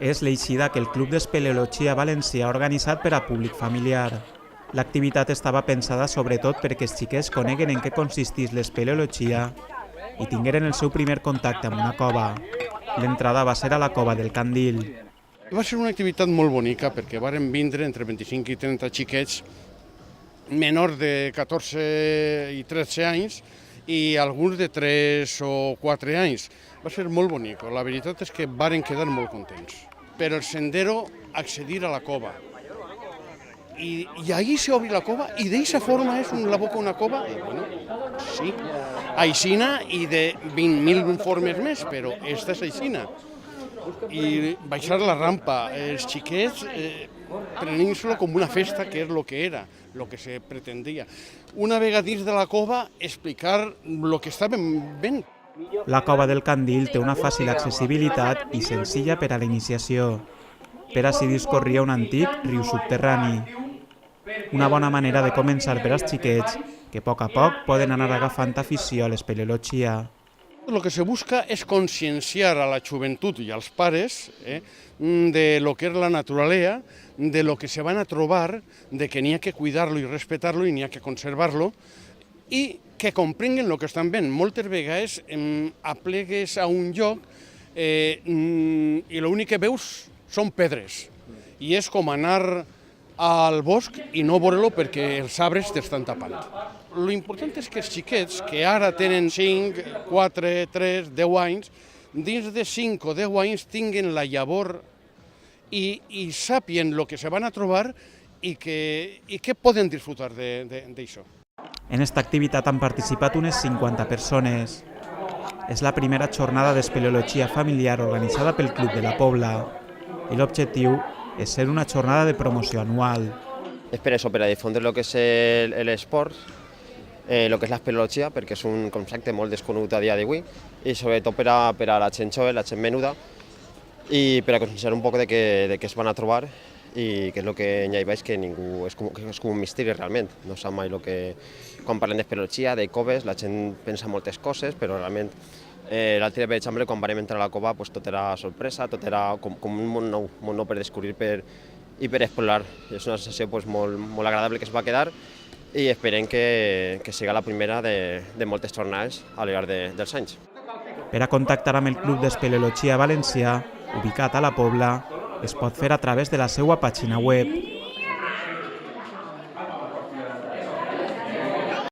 És l'eixida que el Club d'Espeleologia Valencià ha organitzat per a públic familiar. L'activitat estava pensada sobretot perquè els xiquets coneguen en què consisteix l'espeleologia i tingueren el seu primer contacte amb una cova. L'entrada va ser a la cova del Candil. Va ser una activitat molt bonica perquè varen vindre entre 25 i 30 xiquets menors de 14 i 13 anys i alguns de 3 o 4 anys. Va ser molt bonic, la veritat és que varen quedar molt contents. Per el sendero accedir a la cova. I ahí se obri la cova i d'eixa forma és la boca una cova? Bueno, sí, aixina i de 20.000 formes més, però esta és aixina. I baixar la rampa, els xiquets prenent-se-lo com una festa, que és el que era, el que se pretendia. Una vegada dins de la cova, explicar el que estàvem veient. La cova del Candil té una fàcil accessibilitat i senzilla per a la iniciació. Per ací discorria un antic riu subterrani. Una bona manera de començar per als xiquets que a poc poden anar agafant afició a l'espeleologia. El que se busca és conscienciar a la joventut i als pares de lo que és la naturalesa, de lo que se van a trobar, de que n'hi ha que cuidar-lo i respectar-lo i n'hi ha que conservar-lo i que comprenguen el que estan veient. Moltes vegades aplegues a un lloc i l'únic que veus són pedres i és com anar al bosc i no veure-lo perquè els arbres t'estan tapant. L'important és que els xiquets, que ara tenen 5, 4, 3, 10 anys, dins de 5 o 10 anys tinguen la llavor i sàpien el que se van a trobar i que poden disfrutar d'això. En esta activitat han participat unes 50 persones. És la primera jornada d'espeleologia familiar organitzada pel Club de la Pobla i l'objectiu és ser una jornada de promoció anual. És per això, per a difondre el que és l'esport, el que és l'espeleologia, perquè és un concepte molt desconegut a dia d'avui, i sobretot per a la gent jove, la gent menuda, i per a conscienciar un poc de què es van a trobar i què és el que hi veig, que ningú és com un misteri realment. No sap mai el que... Quan parlem d'espeleologia, de coves, la gent pensa moltes coses, però realment l'altre dia, per exemple, quan vam entrar a la cova, tot era sorpresa, tot era com un món nou per descobrir i per explorar. És una sensació molt agradable que es va quedar i esperem que sigui la primera de moltes jornades al llarg dels anys. Per a contactar amb el Club d'Espeleologia Valencià, ubicat a la Pobla, es pot fer a través de la seva pàgina web